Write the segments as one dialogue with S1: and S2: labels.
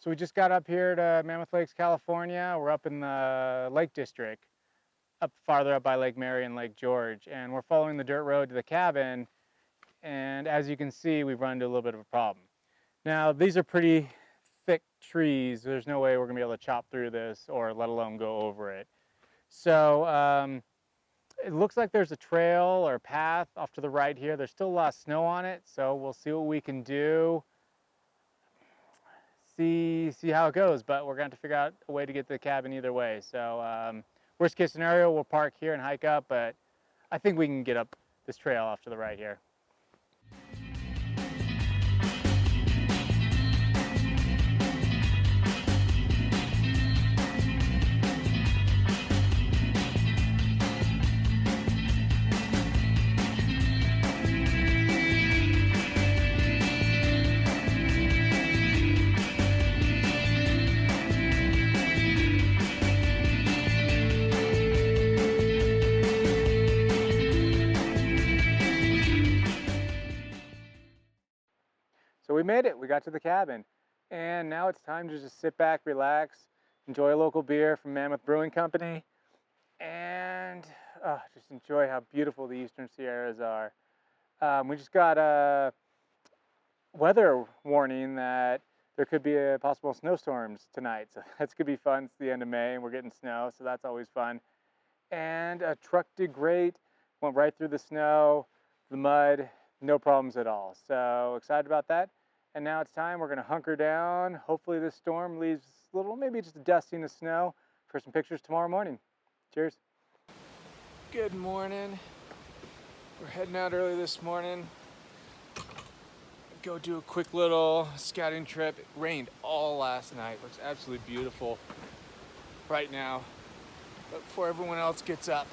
S1: So we just got up here to Mammoth Lakes, California. We're up in the Lake District, up farther up by Lake Mary and Lake George, and we're following the dirt road to the cabin. And as you can see, we've run into a little bit of a problem. Now, these are pretty thick trees. There's no way we're gonna be able to chop through this or let alone go over it. So it looks like there's a trail or path off to the right here. There's still a lot of snow on it, so we'll see what we can do. See how it goes, but we're going to have to figure out a way to get to the cabin either way. So worst case scenario, we'll park here and hike up, but I think we can get up this trail off to the right here. So we made it, we got to the cabin. And now it's time to just sit back, relax, enjoy a local beer from Mammoth Brewing Company, and just enjoy how beautiful the Eastern Sierras are. We just got a weather warning that there could be a possible snowstorms tonight. So that's gonna be fun. It's the end of May and we're getting snow, so that's always fun. And a truck did great, went right through the snow, the mud, no problems at all. So excited about that. And now it's time, we're gonna hunker down. Hopefully this storm leaves a little, maybe just a dusting of snow for some pictures tomorrow morning. Cheers. Good morning. We're heading out early this morning. Go do a quick little scouting trip. It rained all last night. Looks absolutely beautiful right now. But before everyone else gets up,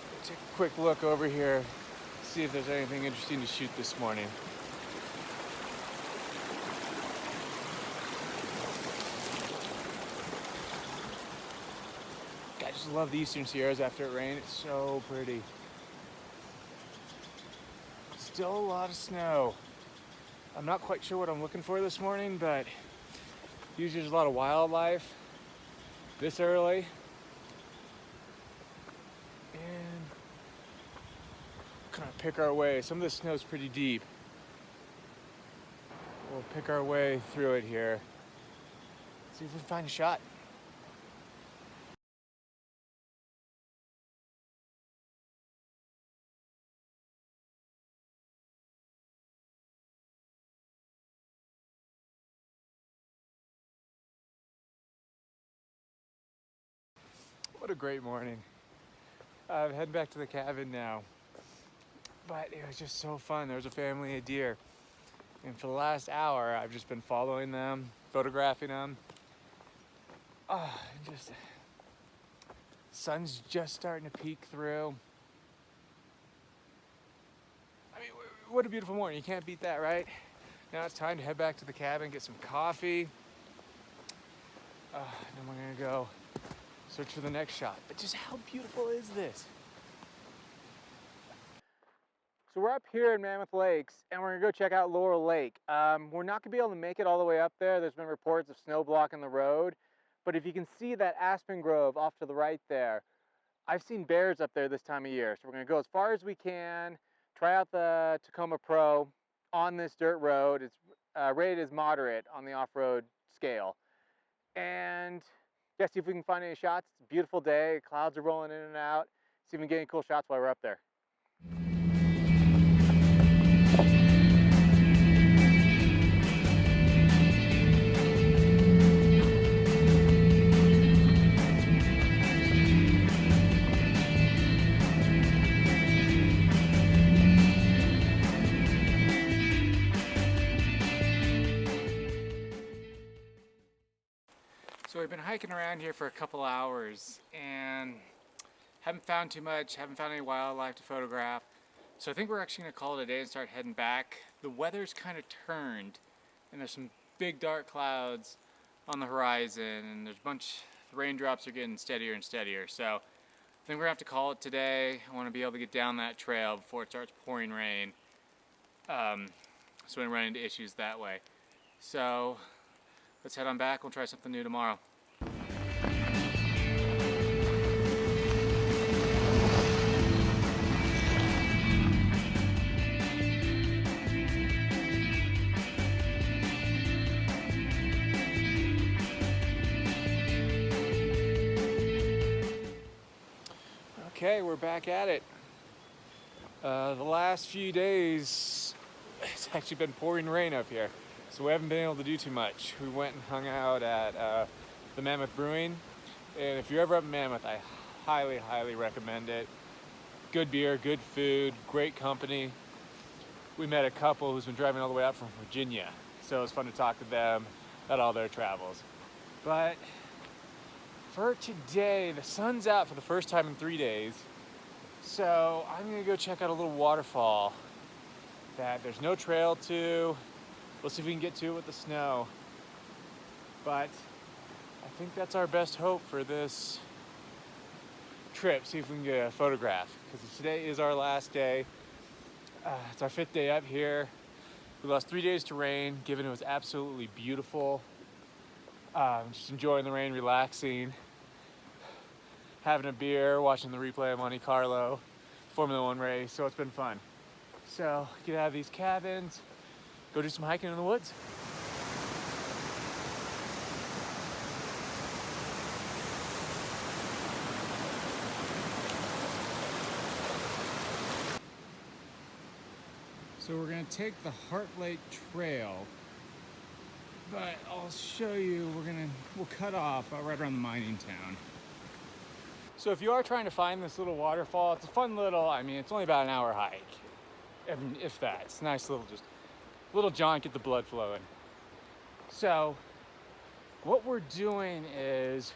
S1: we'll take a quick look over here, see if there's anything interesting to shoot this morning. I just love the Eastern Sierras after it rained. It's so pretty. Still a lot of snow. I'm not quite sure what I'm looking for this morning, but usually there's a lot of wildlife this early. And kind of pick our way. Some of the snow's pretty deep. We'll pick our way through it here. See if we can find a shot. What a great morning. I'm heading back to the cabin now. But it was just so fun. There was a family of deer. And for the last hour, I've just been following them, photographing them. And just, sun's just starting to peek through. I mean, what a beautiful morning. You can't beat that, right? Now it's time to head back to the cabin, get some coffee. And then we're gonna go search for the next shot. But just how beautiful is this? So we're up here in Mammoth Lakes and we're gonna go check out Laurel Lake. We're not gonna be able to make it all the way up there. There's been reports of snow blocking the road. But if you can see that aspen grove off to the right there, I've seen bears up there this time of year. So we're gonna go as far as we can, try out the Tacoma Pro on this dirt road. It's rated as moderate on the off-road scale. And yeah, see if we can find any shots. It's a beautiful day. Clouds are rolling in and out. See if we can get any cool shots while we're up there. So we've been hiking around here for a couple hours and haven't found too much, haven't found any wildlife to photograph. So I think we're actually gonna call it a day and start heading back. The weather's kind of turned and there's some big dark clouds on the horizon and there's a bunch, the raindrops are getting steadier and steadier. So I think we're gonna have to call it today. I wanna be able to get down that trail before it starts pouring rain. So we don't run into issues that way. So let's head on back. We'll try something new tomorrow. Okay, we're back at it. The last few days, it's actually been pouring rain up here, so we haven't been able to do too much. We went and hung out at the Mammoth Brewing, and if you're ever up in Mammoth, I highly, highly recommend it. Good beer, good food, great company. We met a couple who's been driving all the way out from Virginia, so it was fun to talk to them about all their travels. But for today, the sun's out for the first time in 3 days, so I'm gonna go check out a little waterfall that there's no trail to. We'll see if we can get to it with the snow. But I think that's our best hope for this trip. See if we can get a photograph, because today is our last day. It's our 5th day up here. We lost 3 days to rain, given it was absolutely beautiful. Just enjoying the rain, relaxing, having a beer, watching the replay of Monte Carlo, Formula One race, so it's been fun. So get out of these cabins, go do some hiking in the woods. So we're gonna take the Heart Lake Trail, but I'll show you, we'll cut off right around the mining town. So if you are trying to find this little waterfall, it's a fun little, it's only about an hour hike. If that. It's a nice little jaunt, get the blood flowing. So what we're doing is,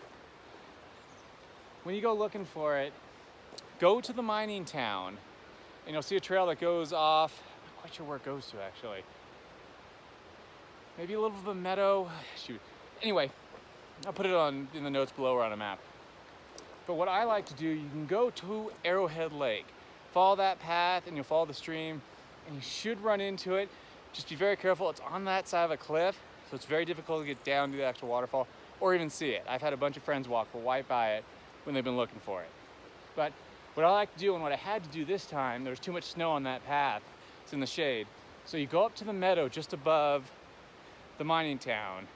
S1: when you go looking for it, go to the mining town and you'll see a trail that goes off. I'm not quite sure where it goes to actually. Maybe a little bit of a meadow. Shoot. Anyway, I'll put it in the notes below or on a map. But what I like to do, you can go to Arrowhead Lake. Follow that path and you'll follow the stream and you should run into it. Just be very careful. It's on that side of a cliff, so it's very difficult to get down to the actual waterfall or even see it. I've had a bunch of friends walk right by it when they've been looking for it. But what I like to do, and what I had to do this time, there was too much snow on that path. It's in the shade. So you go up to the meadow just above the mining town.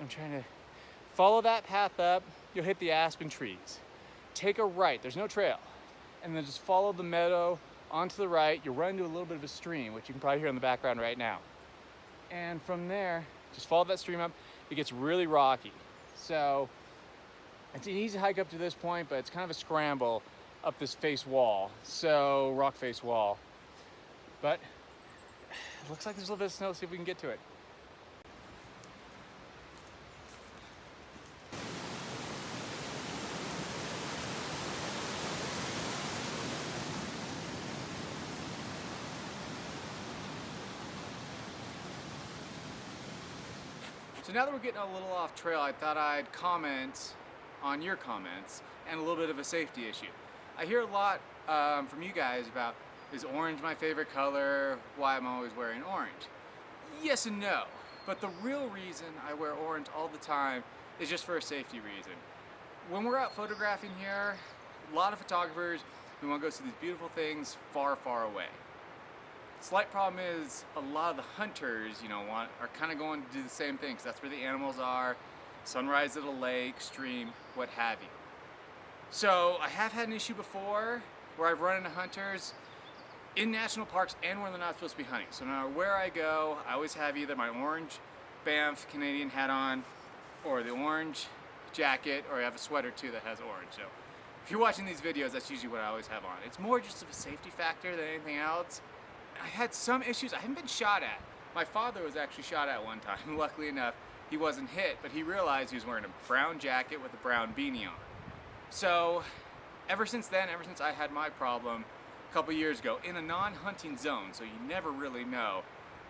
S1: I'm trying to follow that path up. You'll hit the aspen trees. Take a right, there's no trail. And then just follow the meadow onto the right. You'll run into a little bit of a stream, which you can probably hear in the background right now. And from there, just follow that stream up. It gets really rocky. So it's an easy hike up to this point, but it's kind of a scramble up this face wall. So, rock face wall. But it looks like there's a little bit of snow. See if we can get to it. So now that we're getting a little off trail, I thought I'd comment on your comments and a little bit of a safety issue. I hear a lot from you guys about, is orange my favorite color? Why I'm always wearing orange? Yes and no, but the real reason I wear orange all the time is just for a safety reason. When we're out photographing here, a lot of photographers, we want to go see these beautiful things far, far away. Slight problem is a lot of the hunters, are kind of going to do the same thing, because that's where the animals are, sunrise at a lake, stream, what have you. So I have had an issue before where I've run into hunters in national parks and where they're not supposed to be hunting. So no matter where I go, I always have either my orange Banff Canadian hat on, or the orange jacket, or I have a sweater too that has orange. So if you're watching these videos, that's usually what I always have on. It's more just of a safety factor than anything else. I had some issues. I haven't been shot at. My father was actually shot at one time. Luckily enough, he wasn't hit, but he realized he was wearing a brown jacket with a brown beanie on. So ever since then, ever since I had my problem a couple years ago, in a non-hunting zone, so you never really know,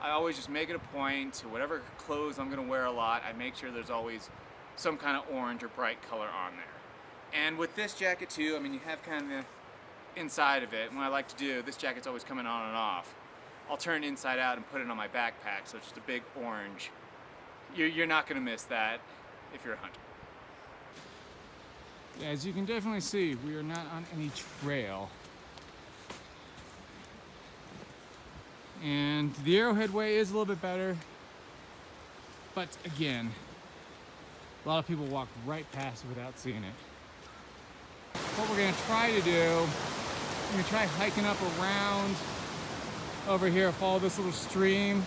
S1: I always just make it a point to whatever clothes I'm gonna wear a lot, I make sure there's always some kind of orange or bright color on there. And with this jacket too, you have kind of the inside of it. And what I like to do, this jacket's always coming on and off. I'll turn it inside out and put it on my backpack, so it's just a big orange you're not going to miss that if you're a hunter. As you can definitely see, we are not on any trail. And the Arrowhead Way is a little bit better, but again, a lot of people walk right past it without seeing it. What we're gonna try to do, we're gonna try hiking up around over here, follow this little stream,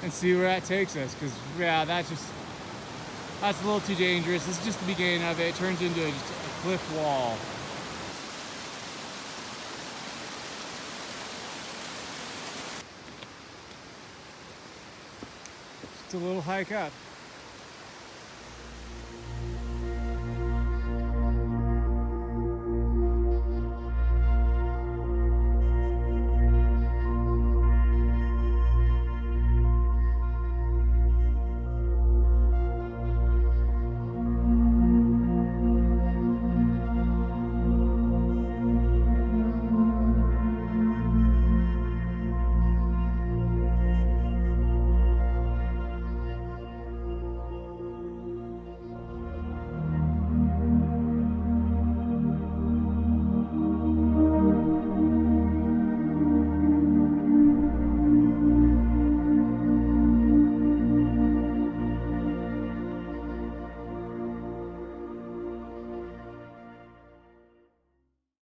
S1: and see where that takes us. Because yeah, that's a little too dangerous. This is just the beginning of it. It turns into just a cliff wall. Just a little hike up.